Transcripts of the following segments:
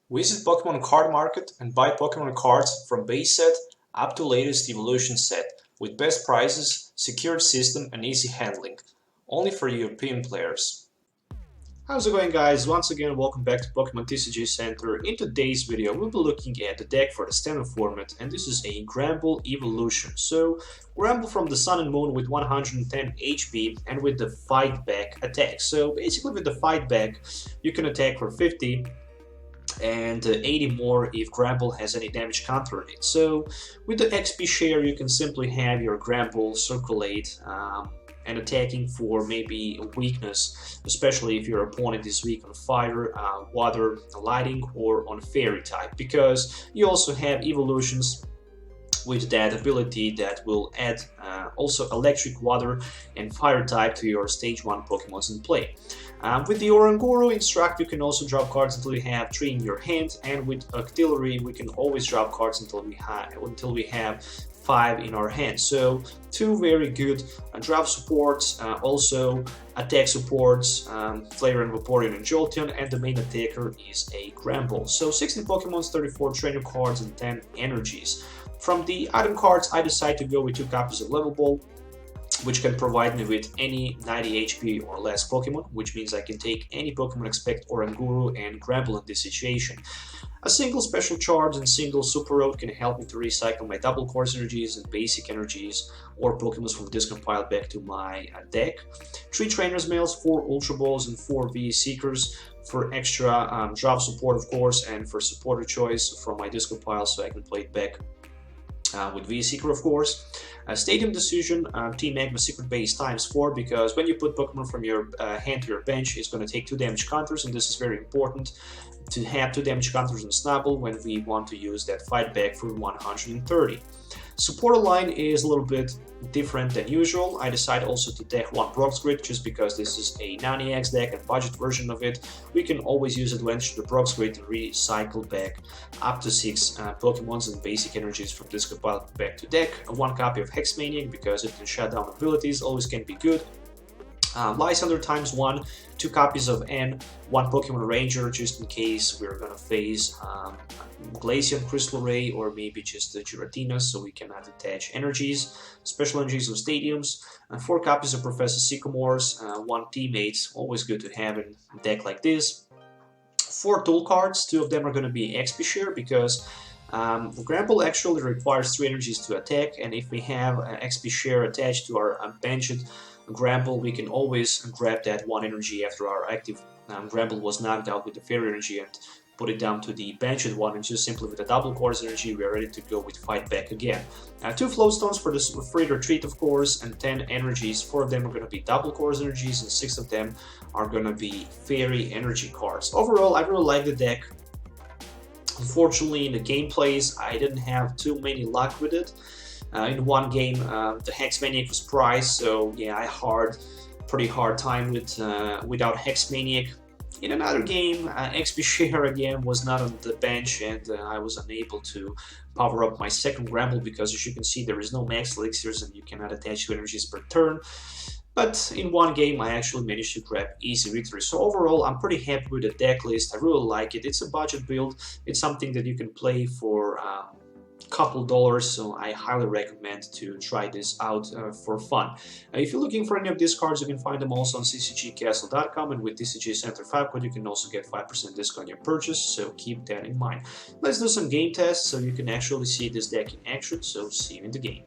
Visit Pokemon Card Market and buy Pokemon cards from base set up to latest Evolution set with best prices, secured system and easy handling. Only for European players. How's it going, guys? Once again, welcome back to Pokemon TCG Center. In today's video, we'll be looking at the deck for the standard format, and this is a Granbull Eevolution. So, Granbull from the Sun and Moon with 110 HP and with the Fight Back attack. So, basically with the Fight Back, you can attack for 50 and 80 more if Granbull has any damage counter on it. So, with the XP share, you can simply have your Granbull circulate and attacking for maybe a weakness, especially if your opponent is weak on fire, water, lighting, or on fairy type, because you also have evolutions with that ability that will add also electric, water, and fire type to your stage 1 Pokemons in play. With the Oranguru Instruct, you can also drop cards until you have 3 in your hand, and with Octillery, we can always drop cards until we have 5 in our hand. So 2 very good draft supports, also attack supports, Flareon, Vaporeon, and Jolteon, and the main attacker is a Granbull. So 16 Pokemons, 34 trainer cards, and 10 energies. From the item cards, I decided to go with 2 copies of Level Ball, which can provide me with any 90 HP or less Pokemon, which means I can take any Pokemon except Oranguru and Granbull in this situation. A single Special Charge and single Super Rod can help me to recycle my double course energies and basic energies or Pokemon from this compiled back to my deck. 3 Trainers Mails, 4 Ultra Balls, and 4 V Seekers for extra drop support, of course, and for supporter choice from my disc compile so I can play it back with V-Seeker, of course. Stadium Decision, Team Magma Secret Base ×4, because when you put Pokemon from your hand to your bench, it's going to take 2 damage counters, and this is very important to have 2 damage counters on Snubbull when we want to use that Fight Back for 130. Supporter line is a little bit different than usual. I decided also to deck 1 Brock's Grid just because this is a 90x deck and budget version of it. We can always use Adventure to Brock's Grid and recycle back up to 6 Pokemons and basic energies from this compile back to deck. 1 copy of Hexmaniac because it can shut down abilities, always can be good. Lysandre ×1, 2 copies of N, 1 Pokemon Ranger just in case we're gonna face Glaceon, Crystal Ray, or maybe just the Giratina, so we cannot attach energies. Special energies of Stadiums, 4 copies of Professor Sycamore's, 1 Teammates, always good to have in a deck like this. 4 tool cards, 2 of them are gonna be XP share because Granbull actually requires 3 energies to attack, and if we have XP share attached to our benched Granbull, we can always grab that 1 energy after our active Granbull was knocked out with the Fairy energy and put it down to the benched one, and just simply with a double course energy we are ready to go with Fight Back again. 2 Float Stones for the free retreat, of course, and 10 energies. 4 of them are going to be double course energies and 6 of them are going to be Fairy energy cards. Overall, I really like the deck. Unfortunately, in the gameplays, I didn't have too many luck with it. In one game, the Hexmaniac was priced, so yeah, I had pretty hard time with without Hexmaniac. In another game, XP share again was not on the bench, and I was unable to power up my second Granbull because, as you can see, there is no max elixirs and you cannot attach 2 energies per turn. But in one game, I actually managed to grab easy victory. So overall, I'm pretty happy with the deck list. I really like it. It's a budget build. It's something that you can play for couple dollars, so I highly recommend to try this out for fun. If you're looking for any of these cards, you can find them also on ccgcastle.com, and with TCG Center 5 code you can also get 5% discount on your purchase, so keep that in mind. Let's do some game tests so you can actually see this deck in action, so see you in the game.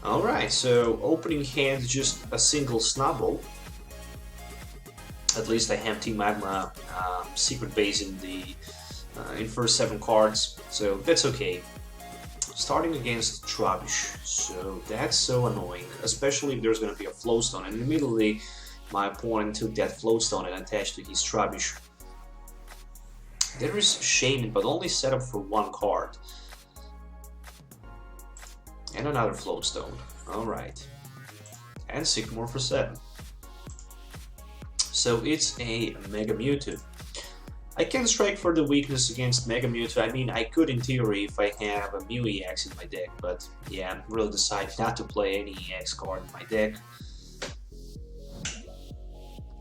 Alright, so opening hand, just a single Snubbull. At least I have Team Magma secret base in the first 7 cards, so that's okay. Starting against Trubbish, so that's so annoying, especially if there's going to be a Float Stone, and immediately my opponent took that Float Stone and attached to his Trubbish. There is Shaman, but only set up for 1 card. And another Float Stone. Alright. And Sycamore for 7. So it's a Mega Mewtwo. I can strike for the weakness against Mega Mewtwo. I mean, I could in theory if I have a Mew EX in my deck, but yeah, I'm really decided not to play any EX card in my deck.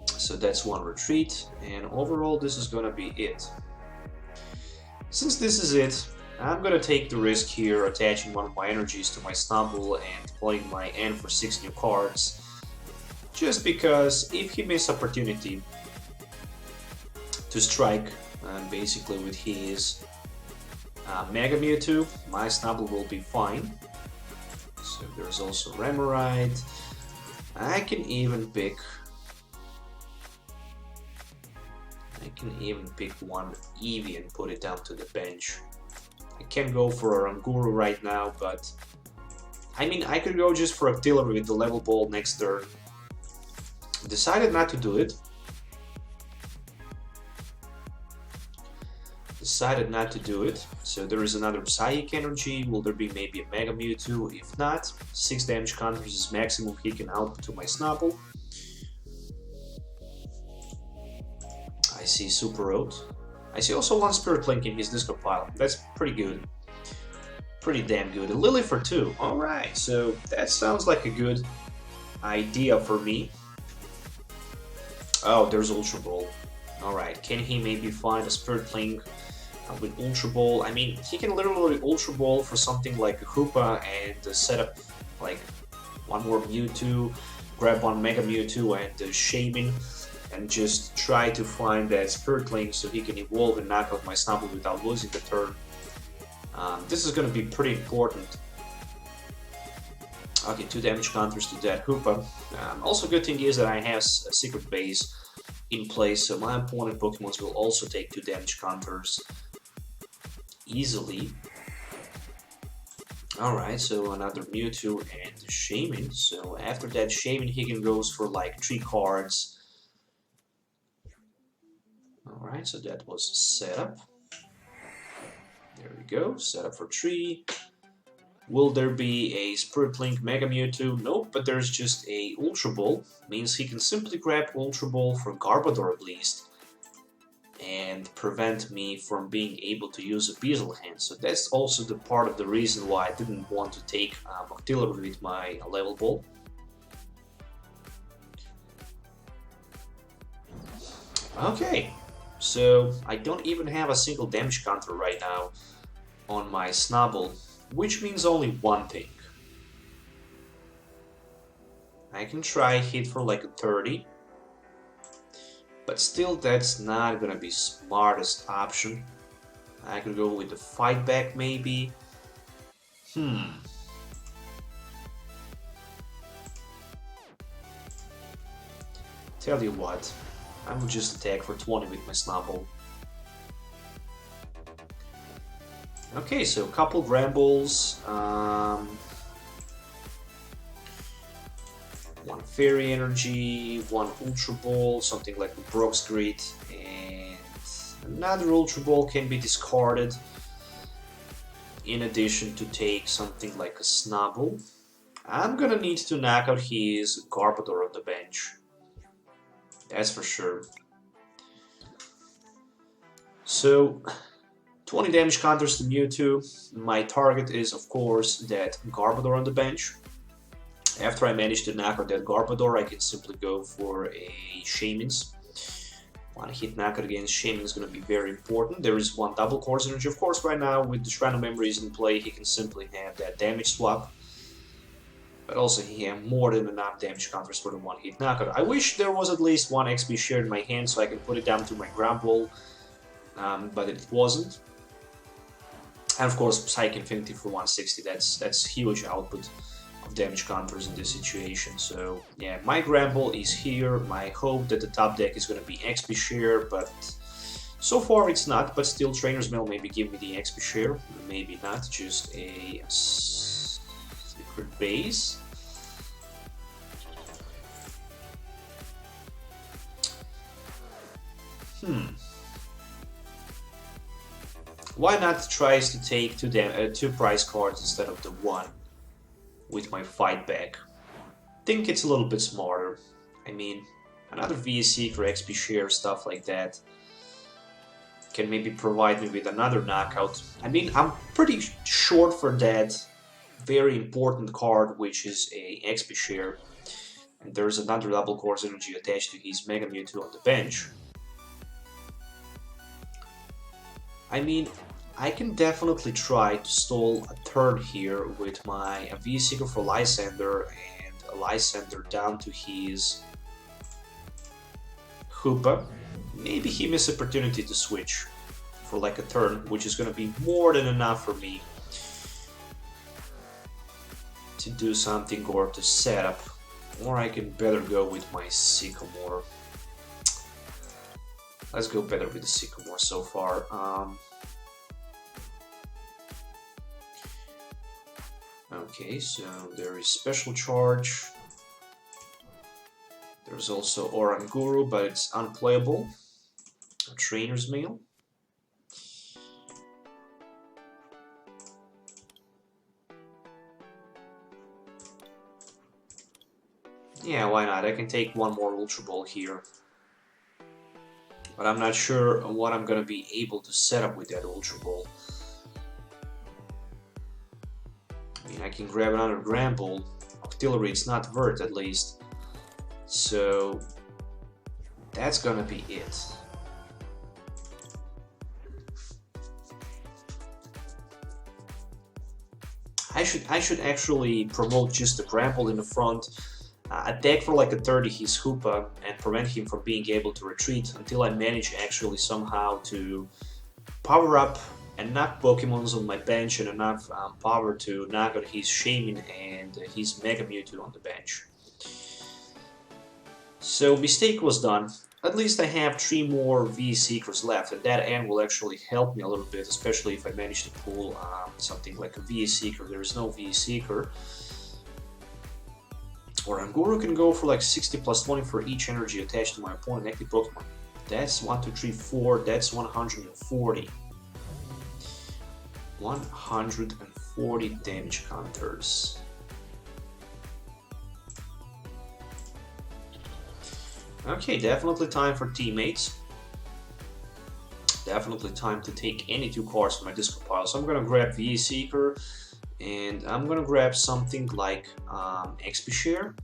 So that's one retreat, and overall this is gonna be it. Since this is it, I'm gonna take the risk here, attaching one of my energies to my Snubbull and playing my N for 6 new cards. Just because if he misses opportunity to strike basically with his Mega Mewtwo, my Snubbull will be fine. So there's also Remoraid. I can even pick one Eevee and put it down to the bench. I can go for Oranguru right now, but I mean I could go just for Octillery with the Level Ball next turn. Decided not to do it. So there is another Psychic Energy. Will there be maybe a Mega Mewtwo? If not, 6 damage counters is maximum he can output to my Snubbull. I see Super Rod. I see also one Spirit Link in his discard pile. That's pretty good. Pretty damn good. A Lily for 2. Alright, so that sounds like a good idea for me. Oh, there's Ultra Ball. Alright, can he maybe find a Spirit Link with Ultra Ball? I mean, he can literally Ultra Ball for something like a Hoopa and set up like one more Mewtwo, grab one Mega Mewtwo and Shaman, and just try to find that Spirit Link so he can evolve and knock out my Snubbull without losing the turn. This is going to be pretty important. Okay, 2 damage counters to that Hoopa. Also, good thing is that I have a secret base in place, so my opponent Pokemons will also take 2 damage counters easily. Alright, so another Mewtwo and Shaman. So after that Shaman, he can go for like 3 cards. Alright, so that was set up. There we go, set up for 3. Will there be a Spirit Link Mega Mewtwo? Nope, but there's just a Ultra Ball. Means he can simply grab Ultra Ball for Garbodor at least and prevent me from being able to use a Beazle Hand. So that's also the part of the reason why I didn't want to take Octillery with my Level Ball. Okay, so I don't even have a single damage counter right now on my Snubbull, which means only one thing. I can try hit for like a 30, but still that's not gonna be smartest option. I could go with the fight back maybe. Tell you what, I will just attack for 20 with my Snubbull. Okay, so a couple Grambulls, one Fairy Energy, one Ultra Ball, something like a Brock's Grid, and another Ultra Ball can be discarded in addition to take something like a Snubbull. I'm gonna need to knock out his Garbodor on the bench, that's for sure. So 20 damage counters to Mewtwo. My target is, of course, that Garbodor on the bench. After I manage to knock out that Garbodor, I can simply go for a Shaman's. One hit knockout against Shaman is going to be very important. There is one double Course Energy. Of course, right now, with the Shrine of Memories in play, he can simply have that damage swap. But also, he has more than enough damage counters for the one hit knockout. I wish there was at least one XP share in my hand so I can put it down to my Granbull, but it wasn't. And of course, Psychic Infinity for 160, that's huge output of damage counters in this situation. So yeah, my Granbull is here. My hope that the top deck is going to be XP share, but so far it's not. But still, Trainers Mail maybe give me the XP share, maybe not, just a secret base. Why not tries to take 2 prize cards instead of the 1 with my fight back? Think it's a little bit smarter. I mean, another VSC for XP share, stuff like that. can maybe provide me with another knockout. I mean, I'm pretty short for that very important card, which is a XP share. And there's another double course energy attached to his Mega Mewtwo on the bench. I mean, I can definitely try to stall a turn here with my V-Seeker for Lysandre and a Lysandre down to his Hoopa. Maybe he missed an opportunity to switch for like a turn, which is going to be more than enough for me to do something or to set up. Or I can better go with my Sycamore. Let's go better with the Sycamore so far. Okay, so there is Special Charge. There's also Oranguru, but it's unplayable. Trainers Mail. Yeah, why not? I can take one more Ultra Ball here. But I'm not sure what I'm gonna be able to set up with that Ultra Ball. I mean, I can grab another Granbull. Octillery, it's not worth at least. So that's gonna be it. I should actually promote just the Granbull in the front. Attack for like a 30 his Hoopa and prevent him from being able to retreat until I manage actually somehow to power up enough Pokemons on my bench and enough power to knock out his Shaman and his Mega Mewtwo on the bench. So mistake was done. At least I have 3 more V-Seekers left, and that end will actually help me a little bit, especially if I manage to pull something like a V-Seeker. There is no V-Seeker. Oranguru can go for like 60 plus 20 for each energy attached to my opponent active Pokemon. That's 1, 2, 3, 4, that's 140. 140 damage counters. Okay, definitely time for teammates. Definitely time to take any 2 cards from my discard pile. So I'm gonna grab V-Seeker. And I'm gonna grab something like XP share.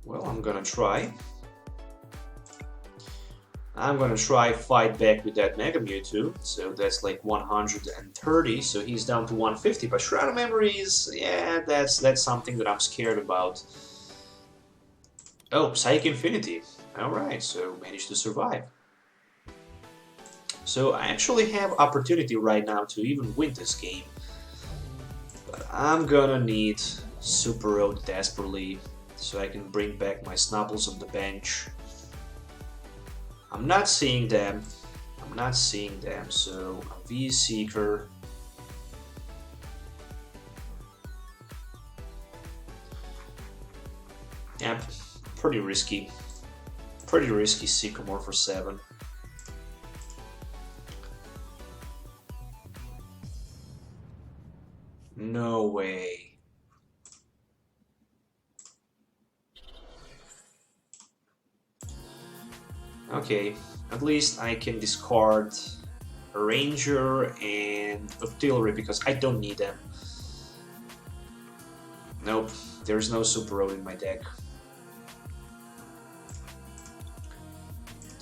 Well, I'm gonna try. I'm gonna try fight back with that Mega Mewtwo, so that's like 130, so he's down to 150, but Shroud of Memories, yeah, that's something that I'm scared about. Oh, Psychic Infinity, alright, so managed to survive. So I actually have opportunity right now to even win this game, but I'm gonna need Super Rod desperately, so I can bring back my Snubbulls on the bench. I'm not seeing them, so a V-Seeker. Yeah, pretty risky Sycamore for 7. No way. Okay, at least I can discard a Ranger and Octillery because I don't need them. Nope, there's no Super Rod in my deck.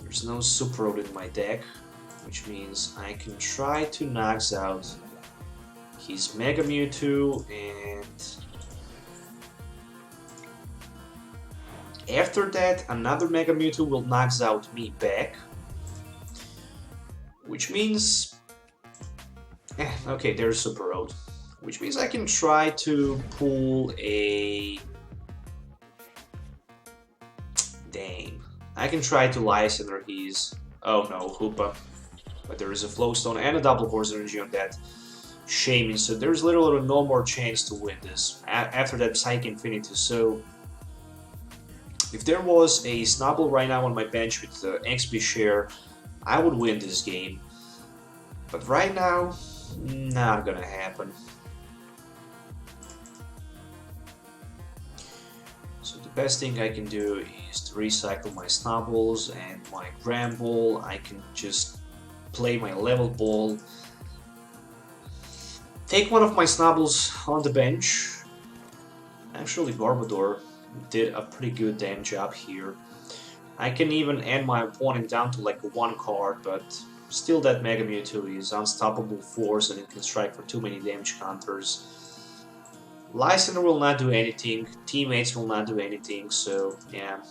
There's no Super Rod in my deck, which means I can try to knock out his Mega Mewtwo, and after that another Mega Mewtwo will knock out me back, which means okay, there's Super Rod, which means I can try to pull a I can try to Lysandre his Hoopa, but there is a Float Stone and a double course energy on that Shaman, so there's literally no more chance to win this after that Psychic Infinity. So if there was a Snubbull right now on my bench with the XP share, I would win this game. But right now, not gonna happen. So the best thing I can do is to recycle my Snubballs and my Granbull. I can just play my Level Ball. Take one of my Snubballs on the bench. Actually, Garbodor did a pretty good damn job here. I can even end my opponent down to like 1 card, but still that Mega Mewtwo is unstoppable force and it can strike for too many damage counters. Lysandre will not do anything, Teammates will not do anything, so yeah.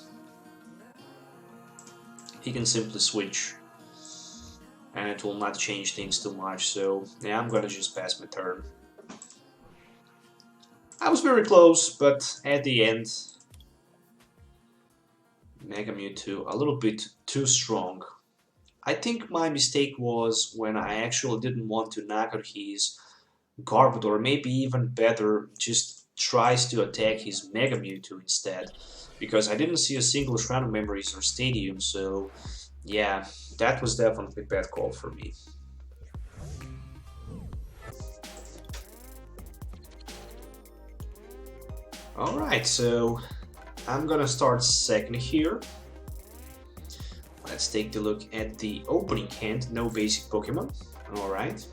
He can simply switch and it will not change things too much, so yeah, I'm gonna just pass my turn. I was very close, but at the end, Mega Mewtwo a little bit too strong. I think my mistake was when I actually didn't want to knock out his Garbodor, maybe even better, just tries to attack his Mega Mewtwo instead, because I didn't see a single Shrine of Memories or Stadium, so yeah, that was definitely a bad call for me. Alright, so I'm gonna start second here. Let's take a look at the opening hand, no basic Pokemon. Alright.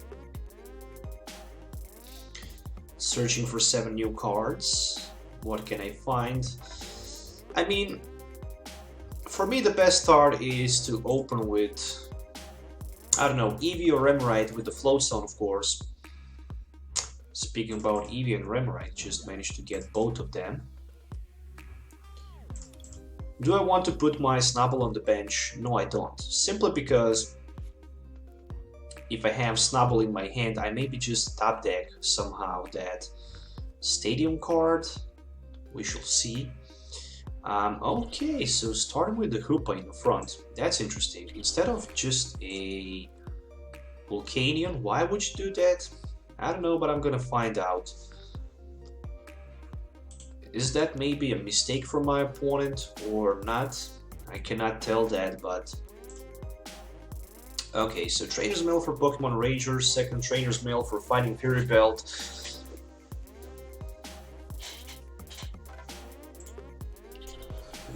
Searching for 7 new cards. What can I find? I mean, for me the best start is to open with, I don't know, Eevee or Remoraid with the Float Stone, of course. Speaking about Eevee and Remoraid, just managed to get both of them. Do I want to put my Snubbull on the bench? No, I don't. Simply because if I have Snubbull in my hand, I maybe just top deck somehow that Stadium card. We shall see. Okay, so starting with the Hoopa in the front. That's interesting. Instead of just a Volcanion, why would you do that? I don't know, but I'm gonna find out. Is that maybe a mistake from my opponent or not? I cannot tell that, but... Okay, so Trainers Mail for Pokémon Ranger, second Trainers Mail for Fighting Fury Belt.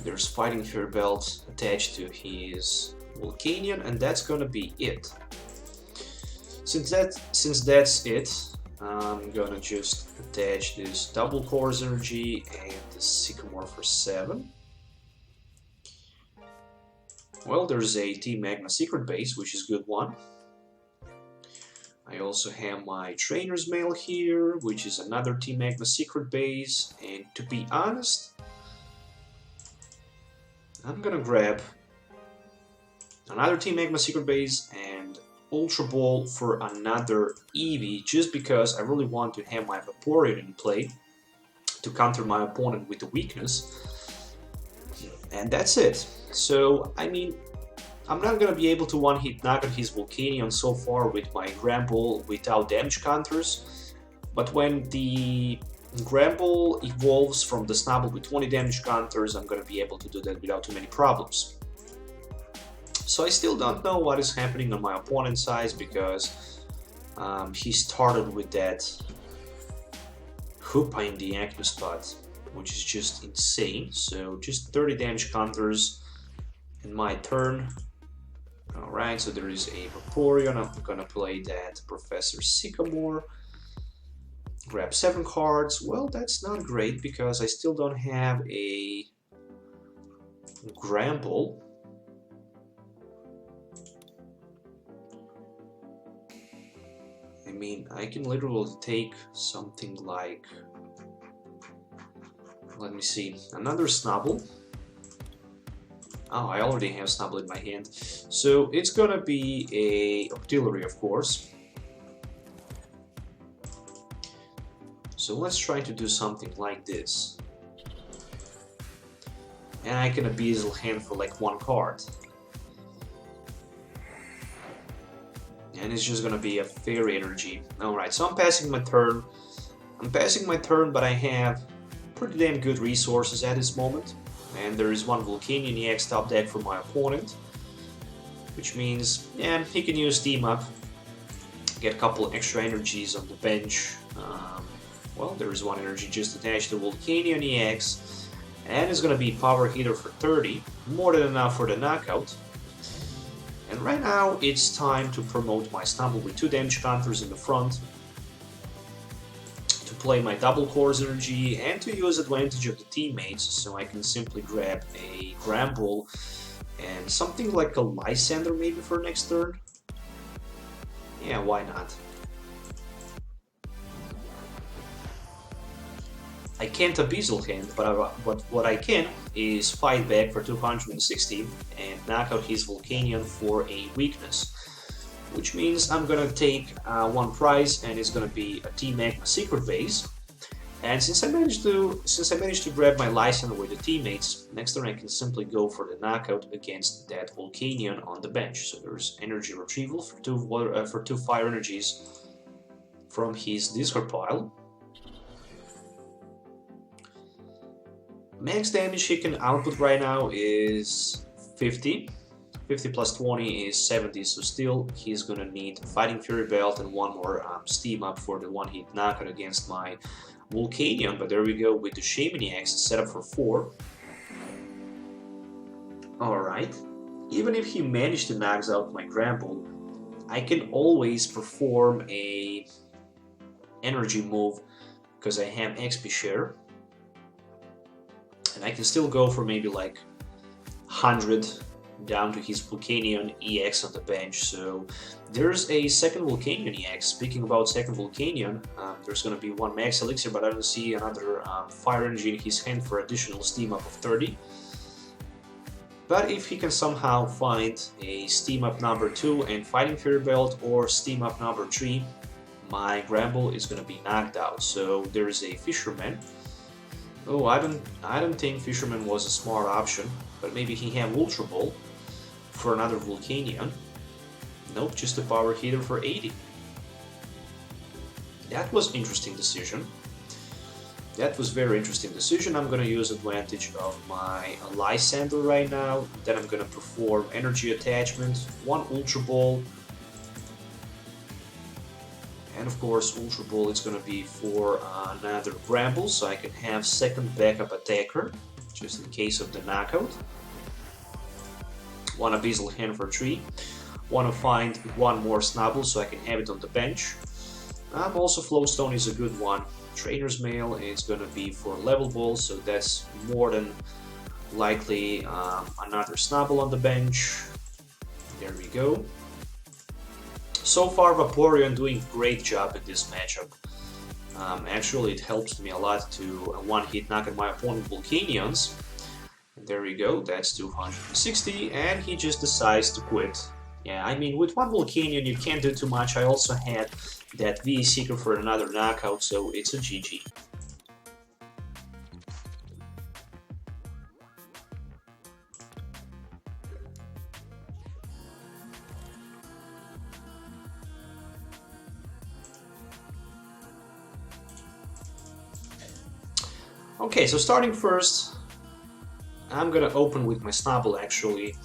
There's Fighting Fury Belt attached to his Volcanion, and that's gonna be it. Since that's it, I'm gonna just attach this Double Course Energy and the Sycamore for 7. Well, there's a Team Magma Secret Base, which is a good one. I also have my Trainer's Mail here, which is another Team Magma Secret Base, and to be honest, I'm gonna grab another Team Magma Secret Base and Ultra Ball for another Eevee, just because I really want to have my Vaporeon in play to counter my opponent with the weakness. And that's it. So, I mean, I'm not gonna be able to one-hit knock out his Volcanion so far with my Granbull without damage counters, but when the Granbull evolves from the Snubbull with 20 damage counters, I'm gonna be able to do that without too many problems. So I still don't know what is happening on my opponent's side, because he started with that Hoopa in the active spot, which is just insane. So just 30 damage counters in my turn. Alright, so there is a Vaporeon. I'm gonna play that Professor Sycamore. Grab 7 cards. Well, that's not great because I still don't have a Granbull. I mean, I can literally take something like, let me see, another Snubbull. Oh, I already have Snubbull in my hand. So it's gonna be a Octillery, of course. So let's try to do something like this. And I can Abyssal hand for like 1 card. And it's just gonna be a Fairy Energy. Alright, so I'm passing my turn. But I have pretty damn good resources at this moment. And there is 1 Volcanion EX top deck for my opponent. Which means, yeah, he can use Team Up. get a couple extra energies on the bench. Well, there is one energy just attached to Volcanion EX, and it's gonna be Power Heater for 30, more than enough for the knockout. And right now it's time to promote my Snubbull with 2 damage counters in the front, to play my double cores energy, and to use advantage of the teammates, so I can simply grab a Granbull and something like a Lysandre maybe for next turn. Yeah, why not? I can't Abyssal Hand, but what I can is fight back for 260 and knock out his Volcanion for a weakness. Which means I'm gonna take one prize, and it's gonna be a Team Magma secret base. And since I managed to grab my Lysandre with the teammates, next turn I can simply go for the knockout against that Volcanion on the bench. So there's energy retrieval for two fire energies from his discard pile. Max damage he can output right now is 50. 50 plus 20 is 70, so still he's gonna need Fighting Fury Belt and one more Steam Up for the one-hit knockout against my Volcanion. But there we go with the Shaymin EX set up for 4. Alright, even if he managed to max out my Granbull, I can always perform a energy move because I have XP share. And I can still go for maybe like 100 down to his Volcanion EX on the bench. So there's a second Volcanion EX. Speaking about second Volcanion, there's going to be one Max Elixir, but I don't see another Fire Energy in his hand for additional Steam Up of 30. But if he can somehow find a Steam Up number 2 and Fighting Fury Belt, or Steam Up number 3, my Granbull is going to be knocked out. So there's a Fisherman. Oh, I don't think Fisherman was a smart option, but maybe he have Ultra Ball for another Volcanion. Nope, just a Power Heater for 80. That was interesting decision. That was very interesting decision. I'm gonna use advantage of my Lysandre right now. Then I'm gonna perform Energy Attachment, one Ultra Ball. And of course, Ultra Ball is going to be for another Granbull, so I can have second backup attacker, just in case of the knockout. One Abyssal Hand for 3. Want to find one more Snubbull, so I can have it on the bench. Also, Float Stone is a good one. Trainers Mail is going to be for Level Ball, so that's more than likely another Snubbull on the bench. There we go. So far, Vaporeon doing a great job in this matchup. Actually, it helps me a lot to one-hit knock at my opponent Volcanions. And there we go, that's 260, and he just decides to quit. Yeah, I mean, with one Volcanion you can't do too much. I also had that VE Seeker for another knockout, so it's a GG. Okay, so starting first, I'm gonna open with my Snubbull actually.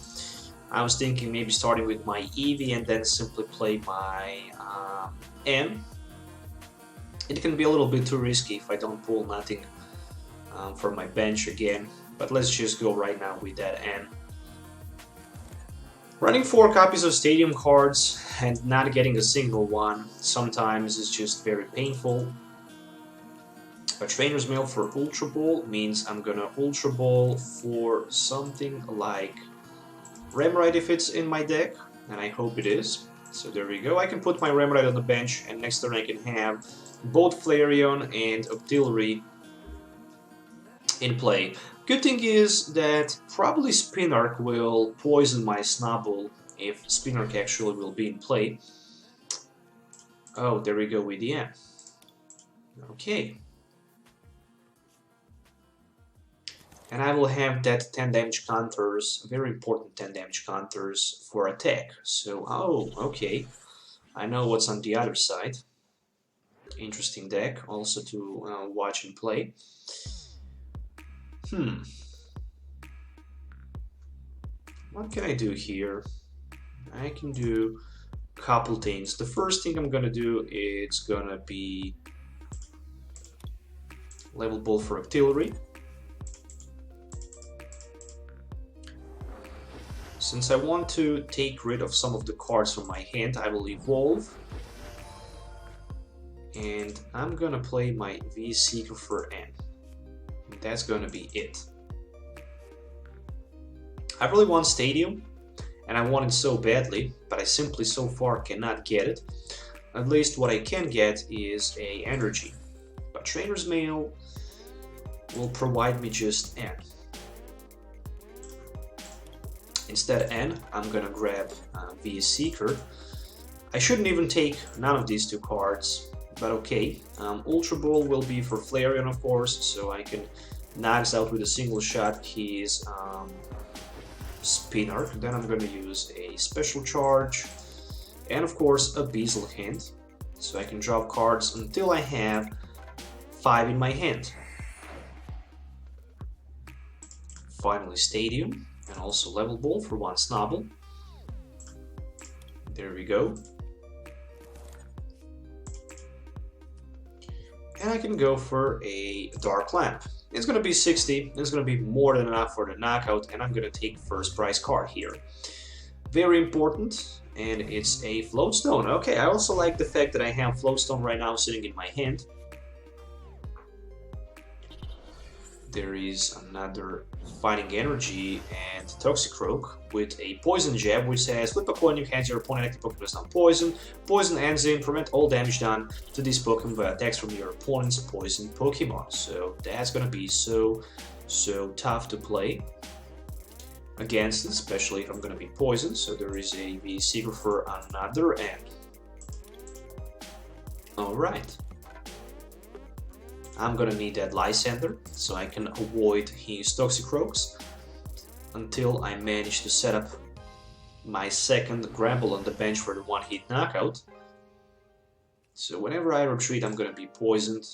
I was thinking maybe starting with my Eevee and then simply play my N. It can be a little bit too risky if I don't pull nothing from my bench again, but let's just go right now with that N. Running 4 copies of Stadium cards and not getting a single one sometimes is just very painful. A Trainer's Mail for Ultra Ball means I'm gonna Ultra Ball for something like Remoraid if it's in my deck, and I hope it is. So there we go, I can put my Remoraid on the bench, and next turn I can have both Flareon and Octillery in play. Good thing is that probably Spinarch will poison my Snubbull if Spinarch actually will be in play. Oh, there we go with the N. Okay. And I will have that 10 damage counters, very important 10 damage counters for attack. So, oh, okay. I know what's on the other side. Interesting deck, also to watch and play. What can I do here? I can do couple things. The first thing I'm gonna do is gonna be Level Ball for Octillery. Since I want to take rid of some of the cards from my hand, I will evolve. And I'm gonna play my V Seeker for N. That's gonna be it. I really want Stadium, and I want it so badly, but I simply so far cannot get it. At least what I can get is a Energy. But Trainers Mail will provide me just N. Instead N, I'm gonna grab V Seeker. I shouldn't even take none of these two cards, but okay. Ultra Ball will be for Flareon, of course, so I can knocks out with a single shot his Spinner. Then I'm gonna use a Special Charge, and of course a Beazle Hand, so I can drop cards until I have 5 in my hand. Finally Stadium, and also Level Ball for 1 Snubbull. There we go. And I can go for a Dark Lamp. It's gonna be 60, it's gonna be more than enough for the knockout, and I'm gonna take first prize card here. Very important, and it's a Float Stone. Okay, I also like the fact that I have Float Stone right now sitting in my hand. There is another Fighting Energy and Toxicroak with a Poison Jab, which says flip a coin you hand your opponent active Pokemon does not poison. Poison ends in prevent all damage done to this Pokemon by attacks from your opponent's poison Pokemon. So that's gonna be so tough to play against, especially if I'm gonna be poisoned. So there is a V Seeker for another end. Alright. I'm gonna need that Lysandre, so I can avoid his Toxicroaks until I manage to set up my second Granbull on the bench for the one-hit knockout. So whenever I retreat, I'm gonna be poisoned,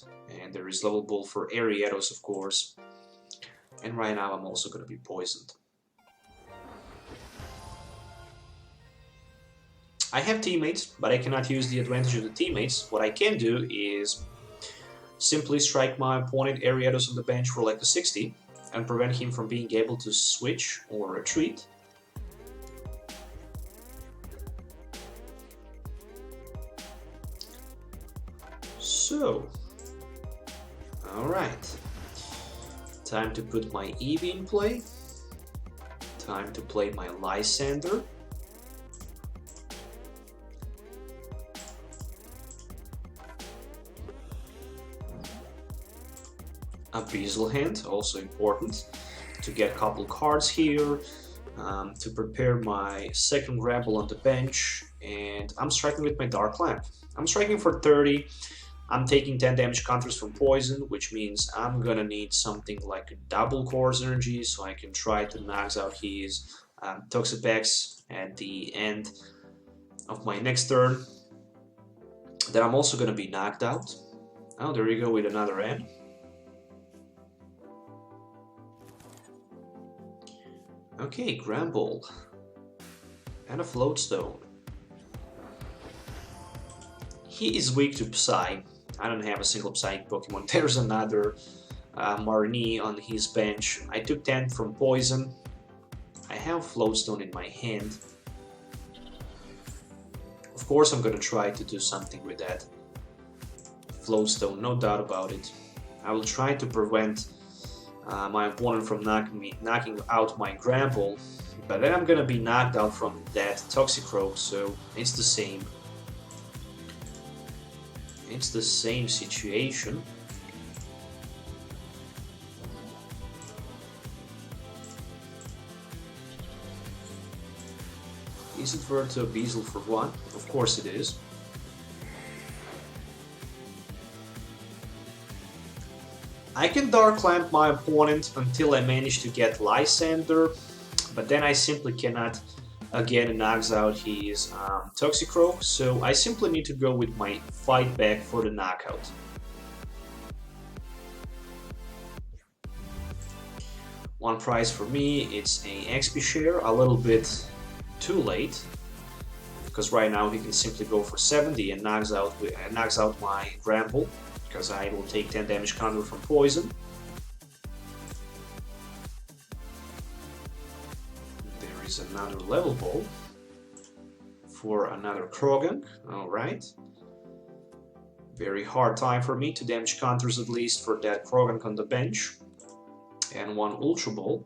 and there is Level Ball for Ariados, of course. And right now I'm also gonna be poisoned. I have teammates, but I cannot use the advantage of the teammates. What I can do is simply strike my opponent Ariados on the bench for like a 60 and prevent him from being able to switch or retreat. So, alright. Time to put my Eevee in play. Time to play my Lysandre. A Beazle Hand, also important to get a couple cards here, to prepare my second Granbull on the bench, and I'm striking with my Dark Lamp. I'm striking for 30, I'm taking 10 damage counters from poison, which means I'm gonna need something like a double Course Energy so I can try to knock out his Toxapex at the end of my next turn. Then I'm also gonna be knocked out. Oh, there you go with another N. Okay, Granbull and a Float Stone. He is weak to Psy. I don't have a single Psychic Pokemon. There's another Marnie on his bench. I took 10 from Poison. I have Float Stone in my hand. Of course I'm gonna try to do something with that Float Stone, no doubt about it. I will try to prevent my opponent from knocking out my Granbull, but then I'm gonna be knocked out from that Toxicroak, so it's the same. It's the same situation. Is it worth a Beazle for 1? Of course it is. I can Dark Lamp my opponent until I manage to get Lysandre, but then I simply cannot again knocks out his Toxicroak, so I simply need to go with my Fight Back for the knockout. One prize for me, it's a XP share, a little bit too late, because right now he can simply go for 70 and knocks out my Granbull, because I will take 10 damage counter from poison. There is another Level Ball for another Krogan. Alright. Very hard time for me, 2 damage counters at least for that Krogan on the bench. And 1 Ultra Ball.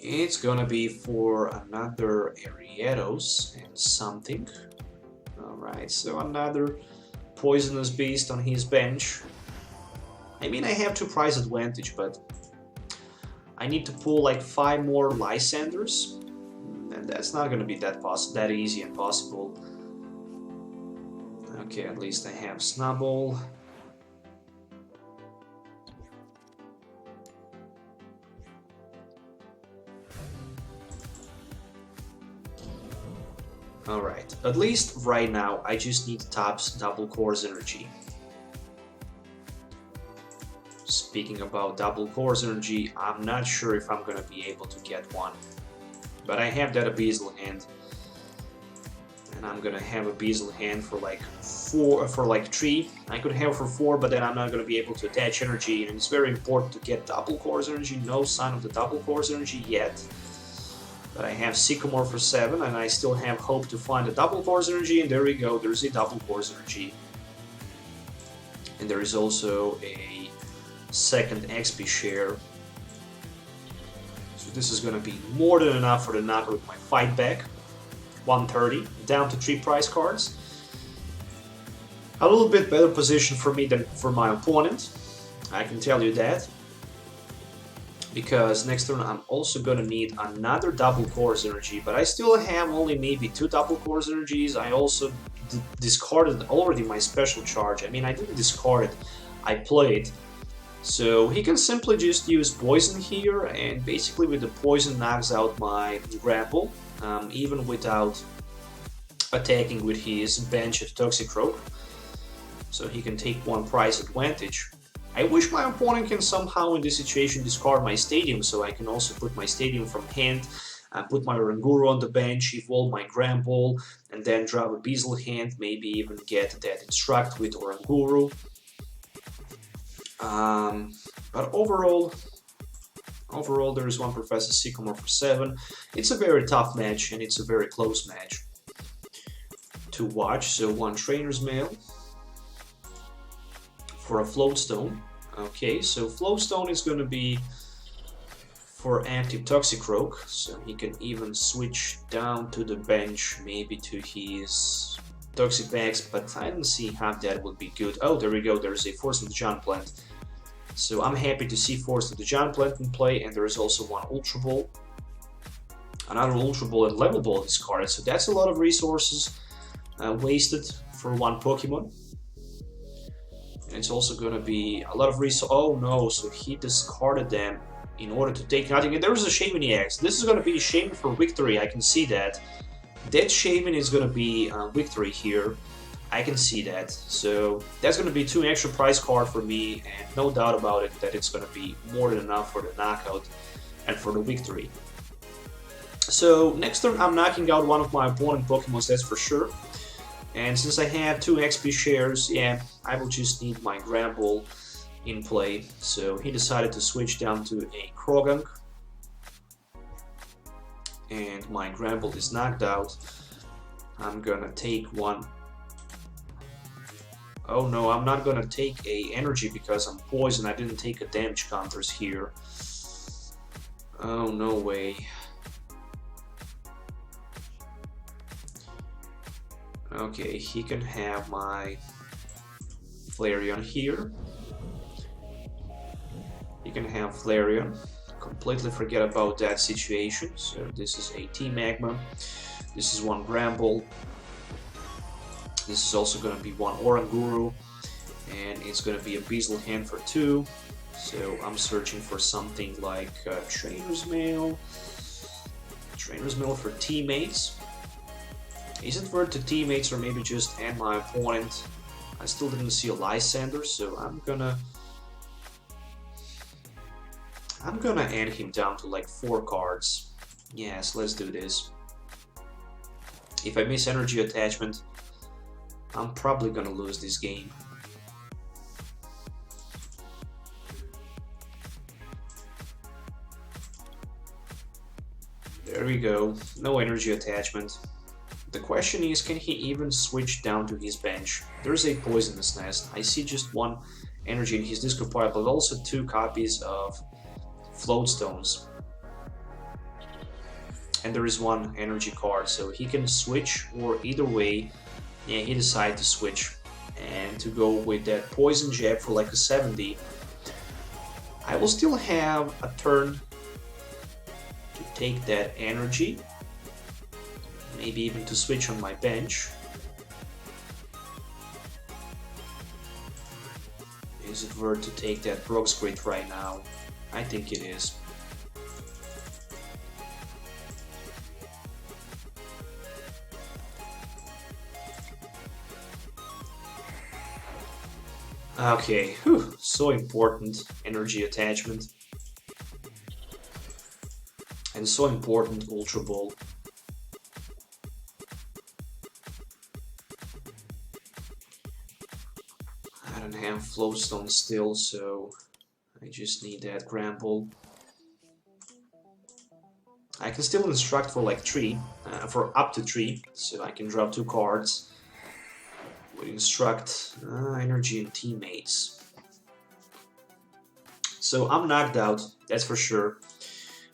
It's gonna be for another Ariados and something. Alright, so another Poisonous Beast on his bench. I mean, I have 2 price advantage, but I need to pull like 5 more Lysandres, and that's not gonna be that easy and possible. Okay, at least I have Snubbull. Alright, at least right now I just need Top's double Course Energy. Speaking about double Course Energy, I'm not sure if I'm gonna be able to get one. But I have that Abyssal Hand. And I'm gonna have a Abyssal Hand for like 3. I could have for 4, but then I'm not gonna be able to attach energy, and it's very important to get double Course Energy. No sign of the double Course Energy yet. But I have Sycamore for 7, and I still have hope to find a double Course Energy, and there we go, there's a double Course Energy. And there is also a second XP share. So this is gonna be more than enough for the knockout with my fight back. 130, down to 3 prize cards. A little bit better position for me than for my opponent, I can tell you that. Because next turn I'm also gonna need another double Course Energy, but I still have only maybe 2 double Course Energies. I also discarded already my Special Charge. I mean, I didn't discard it, I played. So he can simply just use Poison here, and basically with the Poison knocks out my Granbull, even without attacking with his bench at Toxicroak. So he can take 1 price advantage. I wish my opponent can somehow in this situation discard my Stadium, so I can also put my Stadium from hand, put my Oranguru on the bench, evolve my Granbull, and then drop a Abyssal Hand, maybe even get that Instruct with Oranguru. But overall there is 1 Professor Sycamore for 7. It's a very tough match, and it's a very close match to watch. So 1 Trainers Mail for a Float Stone. Okay, so Float Stone is going to be for active Toxicroak, so he can even switch down to the bench, maybe to his Toxic Bags, but I don't see how that would be good. Oh, there we go, there's a Force of the Giant Plant. So I'm happy to see Force of the Giant Plant in play, and there is also 1 Ultra Ball. Another Ultra Ball and Level Ball discarded, so that's a lot of resources wasted for 1 Pokemon. And it's also going to be a lot of resources. Oh no, so he discarded them in order to take nothing. And there was a Shaman EX. This is going to be a Shaman for victory, I can see that. That Shaman is going to be victory here. I can see that. So that's going to be 2 extra prize cards for me, and no doubt about it that it's going to be more than enough for the knockout and for the victory. So next turn I'm knocking out one of my opponent Pokemons, that's for sure. And since I have 2 XP shares, yeah, I will just need my Granbull in play. So he decided to switch down to a Krogan. And my Granbull is knocked out. I'm gonna take 1. Oh no, I'm not gonna take a energy because I'm poisoned. I didn't take a damage counters here. Oh, no way. Okay, he can have my Flareon here. He can have Flareon. Completely forget about that situation. So this is a Team Magma. This is 1 Granbull. This is also going to be 1 Oranguru. And it's going to be a Abyssal Hand for 2. So I'm searching for something like Trainers Mail. Trainers Mail for Teammates. Is it worth to Teammates or maybe just end my opponent? I still didn't see a Lysandre, so I'm gonna end him down to like 4 cards. Yes, let's do this. If I miss energy attachment, I'm probably gonna lose this game. There we go, no energy attachment. The question is, can he even switch down to his bench? There's a Poisonous Nest. I see just one energy in his discard pile, but also 2 copies of Float Stones. And there is 1 energy card, so he can switch, or either way, yeah, he decided to switch and to go with that Poison Jab for like a 70. I will still have a turn to take that energy, maybe even to switch on my bench. Is it worth to take that Brock's Grid right now? I think it is. Okay, whew, so important, energy attachment. And so important, Ultra Ball. I don't have Float Stone still, so I just need that Granbull. I can still instruct for like 3, for up to 3, so I can drop 2 cards. With instruct, energy and teammates. So I'm knocked out, that's for sure.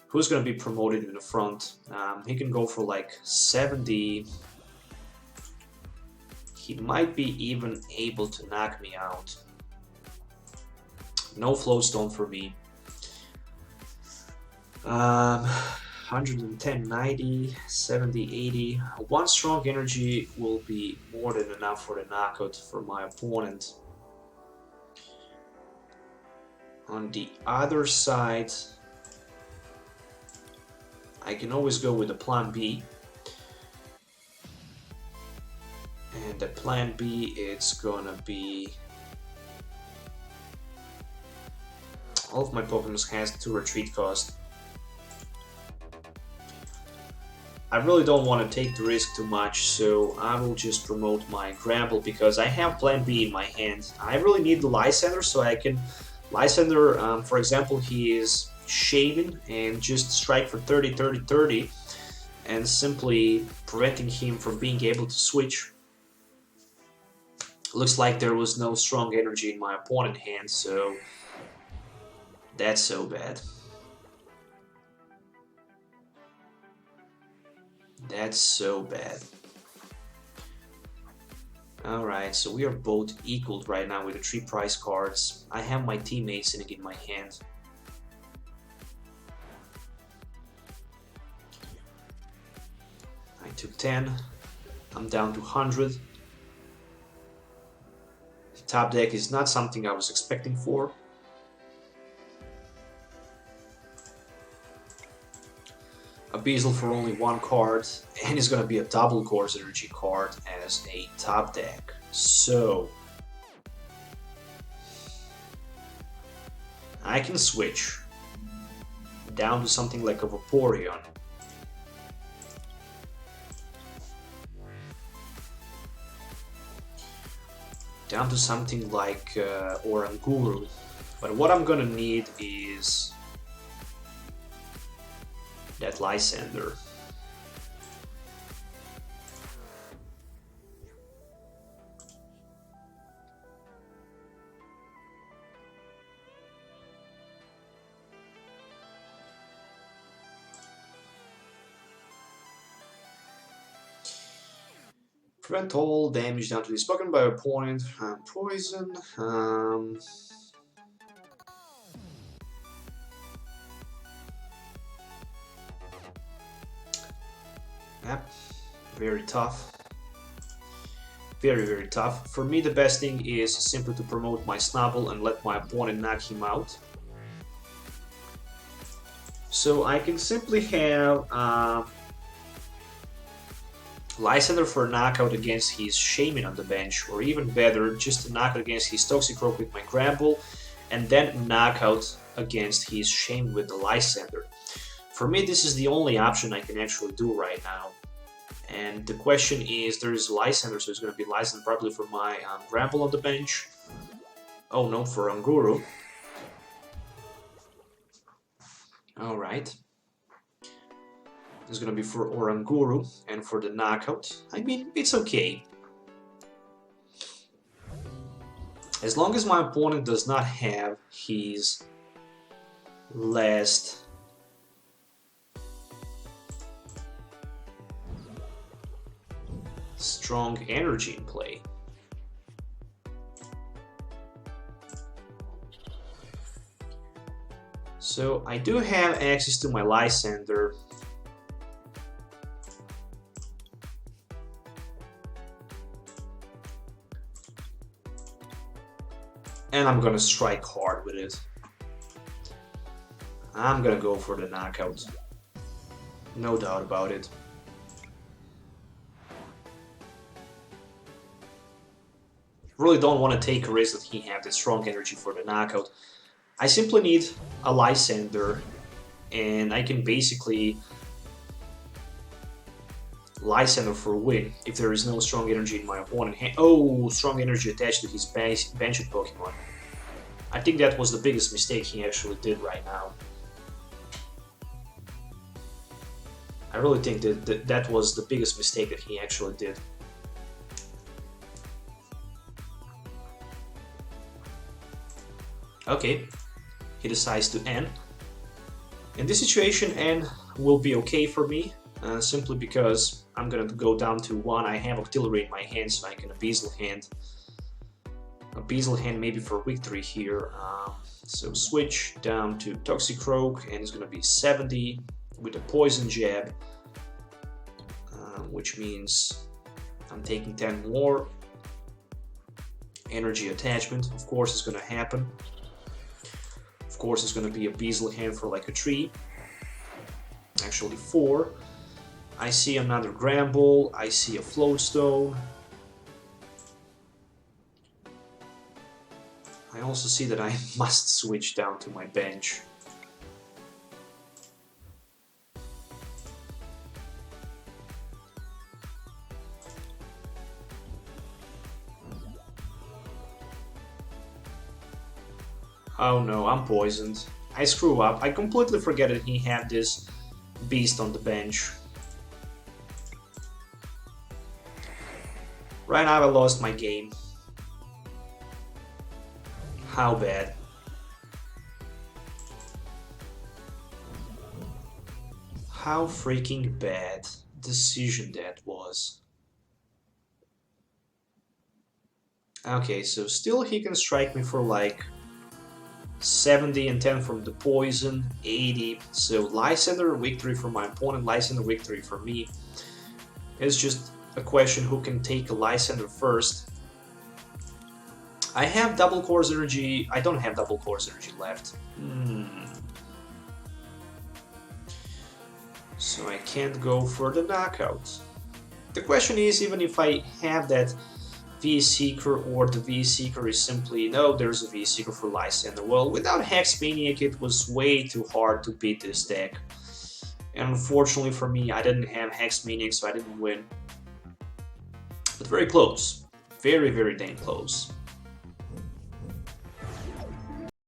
Who's gonna be promoted in the front? He can go for like 70. He might be even able to knock me out. No Float Stone for me. 110, 90, 70, 80. 1 strong energy will be more than enough for the knockout for my opponent. On the other side, I can always go with the plan B. And the plan B, it's gonna be... all of my Pokemon has 2 retreat cost. I really don't want to take the risk too much, so I will just promote my Granbull because I have plan B in my hand. I really need the Lysandre, so I can... Lysandre, for example, he is Shaman and just strike for 30, 30, 30 and simply preventing him from being able to switch. Looks like there was no strong energy in my opponent's hand, so that's so bad. That's so bad. Alright, so we are both equal right now with the 3 prize cards. I have my teammates sitting in my hand. I took 10. I'm down to 100. The top deck is not something I was expecting for. A Beazle for only 1 card, and it's gonna be a double Course Energy card as a top deck. So I can switch down to something like a Vaporeon. Down to something like Oranguru. But what I'm gonna need is that Lysandre. Prevent all damage down to this Pokemon by opponent. Poison. Yep, very tough. Very, very tough. For me, the best thing is simply to promote my Snubbull and let my opponent knock him out. So I can simply have Lysandre for a knockout against his Shaman on the bench, or even better, just a knockout against his Toxicroak with my Granbull, and then knockout against his Shaman with the Lysandre. For me, this is the only option I can actually do right now. And the question is, there is Lysandre, so it's going to be Lysandre probably for my Granbull on the bench. Oh no, for Oranguru. Alright. It's going to be for Oranguru and for the knockout. I mean, it's okay. As long as my opponent does not have his last strong energy in play. So I do have access to my Lysandre. And I'm gonna strike hard with it. I'm gonna go for the knockout. No doubt about it. Really don't want to take a risk that he have that strong energy for the knockout. I simply need a Lysandre, and I can basically Lysandre for a win if there is no strong energy in my opponent's hand. Oh, strong energy attached to his benched Pokemon. I think that was the biggest mistake he actually did right now. I really think that was the biggest mistake that he actually did. Okay, he decides to N. In this situation, N will be okay for me, simply because I'm gonna go down to 1. I have Octillery in my hand, so I can Abyssal Hand maybe for victory here. So switch down to Toxicroak, and it's gonna be 70 with a Poison Jab, which means I'm taking 10 more. Energy attachment, of course, is gonna happen. Of course, it's going to be a Abyssal Hand for like a 3. Actually 4. I see another Granbull. I see a Float Stone. I also see that I must switch down to my bench. Oh no, I'm poisoned. I screw up. I completely forget that he had this beast on the bench. Right now I lost my game. How bad. How freaking bad decision that was. Okay, so still he can strike me for like 70 and 10 from the poison, 80. So Lysandre victory for my opponent, Lysandre victory for me. It's just a question who can take a Lysandre first. I have double course energy. I don't have double course energy left. So I can't go for the knockout. The question is, even if I have that V-Seeker, or the V-Seeker is simply, no, there's a V-Seeker for Lysandre. Well, without Hex Maniac, it was way too hard to beat this deck. And unfortunately for me, I didn't have Hex Maniac, so I didn't win. But very close. Very, very dang close.